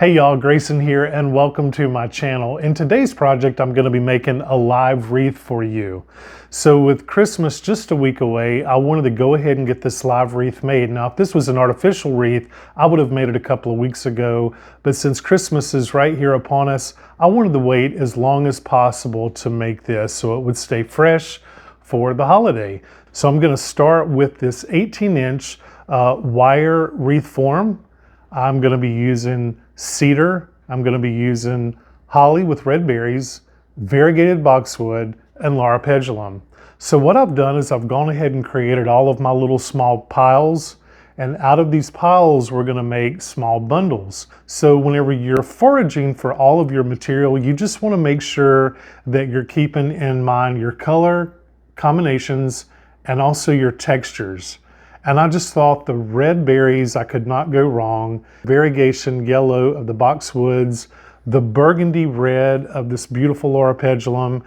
Hey y'all, Grayson here and welcome to my channel. In today's project, I'm gonna be making a live wreath for you. So with Christmas just a week away, I wanted to go ahead and get this live wreath made. Now, if this was an artificial wreath, I would have made it a couple of weeks ago, but since Christmas is right here upon us, I wanted to wait as long as possible to make this so it would stay fresh for the holiday. So I'm gonna start with this 18-inch wire wreath form. I'm gonna be using cedar, I'm gonna be using holly with red berries, variegated boxwood, and loropetalum. So what I've done is I've gone ahead and created all of my little small piles, and out of these piles we're gonna make small bundles. So whenever you're foraging for all of your material, you just wanna make sure that you're keeping in mind your color combinations and also your textures. And I just thought the red berries, I could not go wrong. Variegation yellow of the boxwoods, the burgundy red of this beautiful loropetalum,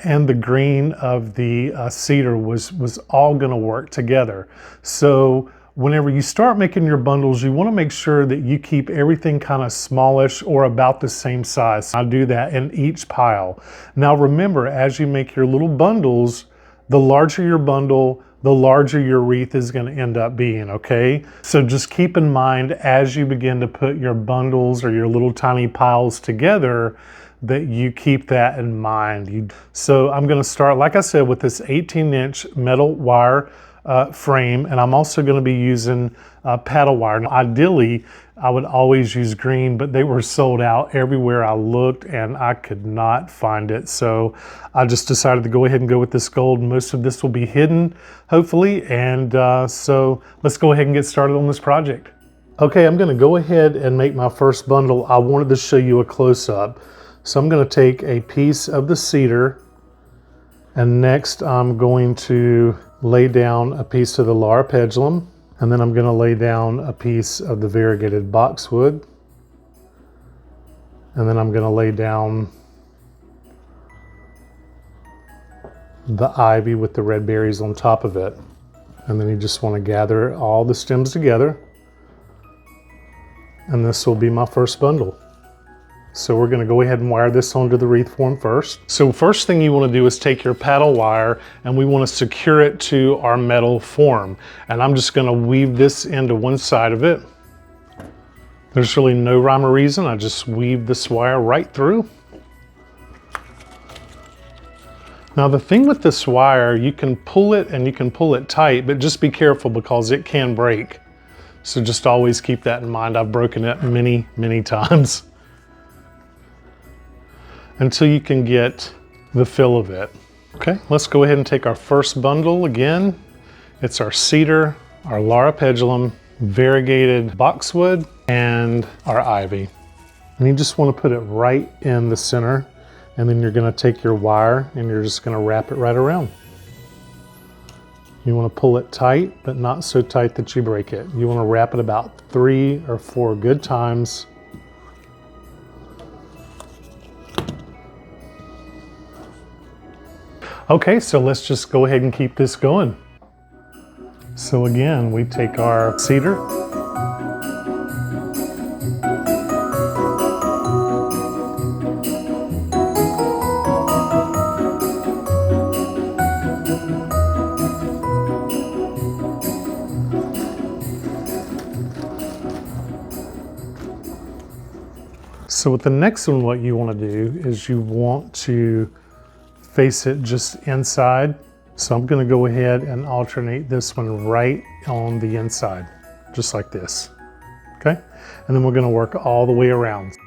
and the green of the cedar was all gonna work together. So whenever you start making your bundles, you wanna make sure that you keep everything kind of smallish or about the same size. I do that in each pile. Now remember, as you make your little bundles, the larger your bundle, the larger your wreath is going to end up being, okay? So just keep in mind as you begin to put your bundles or your little tiny piles together that you keep that in mind. So I'm going to start, like I said, with this 18-inch metal wire frame, and I'm also going to be using paddle wire. Now, ideally, I would always use green, but they were sold out everywhere I looked and I could not find it. So I just decided to go ahead and go with this gold. Most of this will be hidden, hopefully. And so let's go ahead and get started on this project. Okay, I'm gonna go ahead and make my first bundle. I wanted to show you a close-up. So I'm gonna take a piece of the cedar, and next I'm going to lay down a piece of the loropetalum. And then I'm going to lay down a piece of the variegated boxwood. And then I'm going to lay down the ivy with the red berries on top of it. And then you just want to gather all the stems together. And this will be my first bundle. So we're going to go ahead and wire this onto the wreath form first. So first thing you want to do is take your paddle wire and we want to secure it to our metal form. And I'm just going to weave this into one side of it. There's really no rhyme or reason. I just weave this wire right through. Now the thing with this wire, you can pull it and you can pull it tight, but just be careful because it can break. So just always keep that in mind. I've broken it many, many times. Until you can get the feel of it. Okay, let's go ahead and take our first bundle again. It's our cedar, our loropetalum, variegated boxwood, and our ivy. And you just want to put it right in the center, and then you're going to take your wire and you're just going to wrap it right around. You want to pull it tight, but not so tight that you break it. You want to wrap it about 3 or 4 good times. Okay, so let's just go ahead and keep this going. So again, we take our cedar. So with the next one, what you want to do is you want to face it just inside. So I'm going to go ahead and alternate this one right on the inside, just like this. Okay, and then we're going to work all the way around.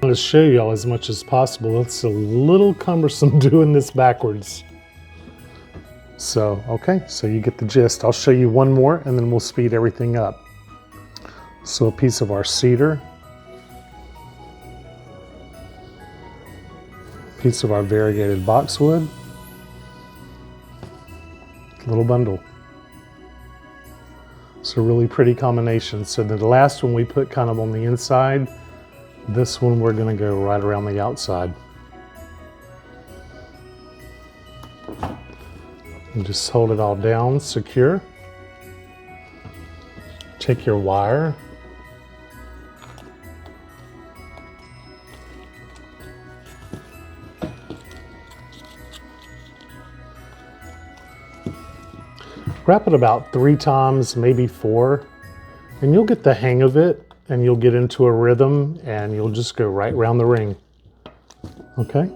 To show y'all as much as possible. It's a little cumbersome doing this backwards. So, okay, so you get the gist. I'll show you one more and then we'll speed everything up. So a piece of our cedar, piece of our variegated boxwood. Little bundle. It's a really pretty combination. So the last one we put kind of on the inside, this one we're going to go right around the outside. And just hold it all down, secure. Take your wire. Wrap it about 3 times, maybe 4, and you'll get the hang of it, and you'll get into a rhythm, and you'll just go right around the ring. Okay?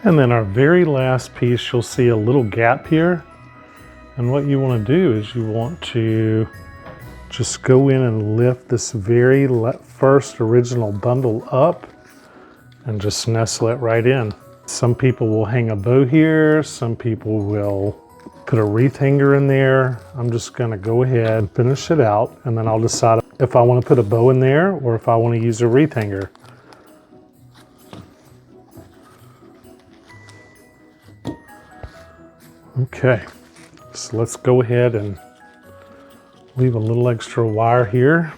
And then our very last piece, you'll see a little gap here. And what you want to do is you want to just go in and lift this very first original bundle up and just nestle it right in. Some people will hang a bow here, some people will put a wreath hanger in there. I'm just gonna go ahead and finish it out, and then I'll decide if I want to put a bow in there or if I want to use a wreath hanger. Okay, so let's go ahead and leave a little extra wire here.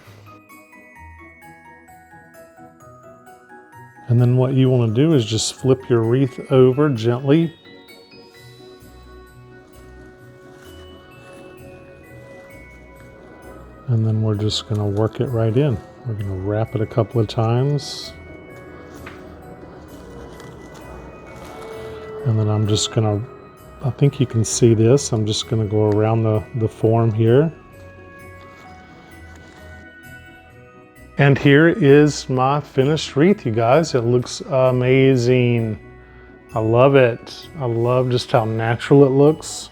And then what you want to do is just flip your wreath over gently. And then we're just going to work it right in. We're going to wrap it a couple of times. And then I'm just going to, I think you can see this, I'm just going to go around the form here. And here is my finished wreath, you guys. It looks amazing. I love it. I love just how natural it looks.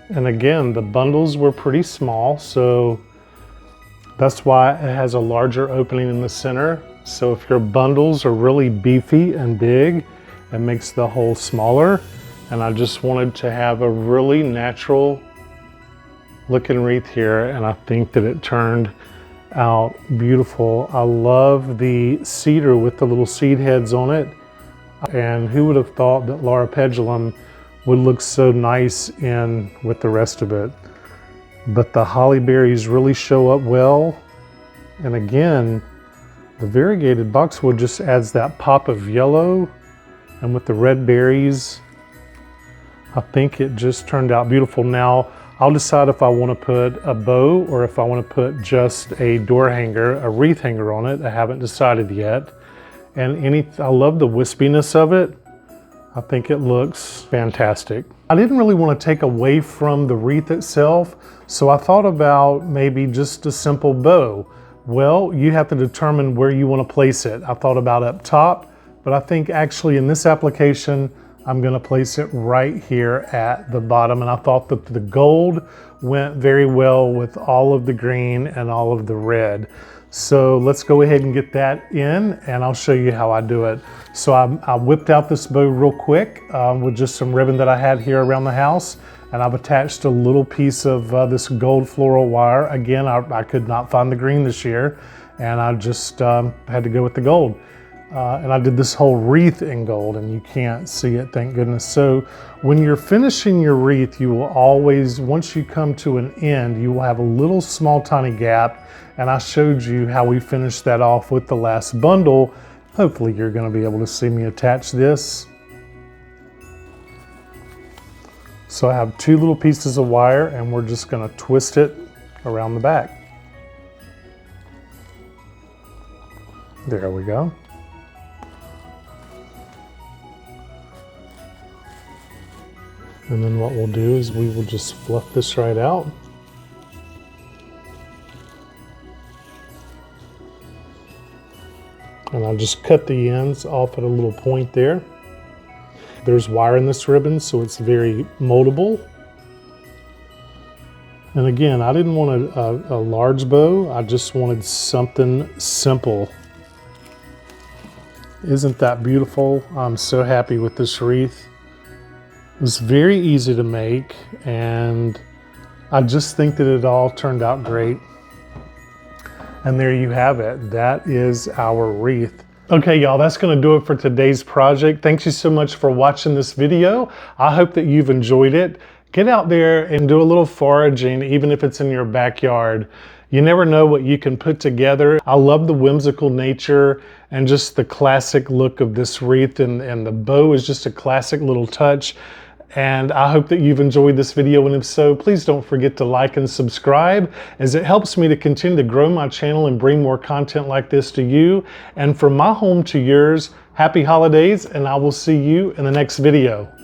And again, the bundles were pretty small, so that's why it has a larger opening in the center. So if your bundles are really beefy and big, it makes the hole smaller. And I just wanted to have a really natural looking wreath here, and I think that it turned out beautiful. I love the cedar with the little seed heads on it. And who would have thought that loropetalum would look so nice in with the rest of it. But the holly berries really show up well. And again, the variegated boxwood just adds that pop of yellow. And with the red berries, I think it just turned out beautiful. Now, I'll decide if I want to put a bow or if I want to put just a door hanger, a wreath hanger on it. I haven't decided yet. And I love the wispiness of it. I think it looks fantastic. I didn't really want to take away from the wreath itself, so I thought about maybe just a simple bow. Well, you have to determine where you want to place it. I thought about up top, but I think actually in this application, I'm going to place it right here at the bottom. And I thought that the gold went very well with all of the green and all of the red. So let's go ahead and get that in, and I'll show you how I do it. So I whipped out this bow real quick with just some ribbon that I had here around the house, and I've attached a little piece of this gold floral wire. Again, I could not find the green this year, and I just had to go with the gold. And I did this whole wreath in gold, and you can't see it, thank goodness. So when you're finishing your wreath, you will always, once you come to an end, you will have a little small tiny gap. And I showed you how we finished that off with the last bundle. Hopefully you're going to be able to see me attach this. So I have two little pieces of wire, and we're just going to twist it around the back. There we go. And then what we'll do is we will just fluff this right out. And I'll just cut the ends off at a little point there. There's wire in this ribbon, so it's very moldable. And again, I didn't want a large bow. I just wanted something simple. Isn't that beautiful? I'm so happy with this wreath. It was very easy to make, and I just think that it all turned out great. And there you have it. That is our wreath. Okay, y'all, that's going to do it for today's project. Thank you so much for watching this video. I hope that you've enjoyed it. Get out there and do a little foraging, even if it's in your backyard. You never know what you can put together. I love the whimsical nature and just the classic look of this wreath, and the bow is just a classic little touch. And I hope that you've enjoyed this video, and if so, please don't forget to like and subscribe, as it helps me to continue to grow my channel and bring more content like this to you. And from my home to yours, happy holidays, and I will see you in the next video.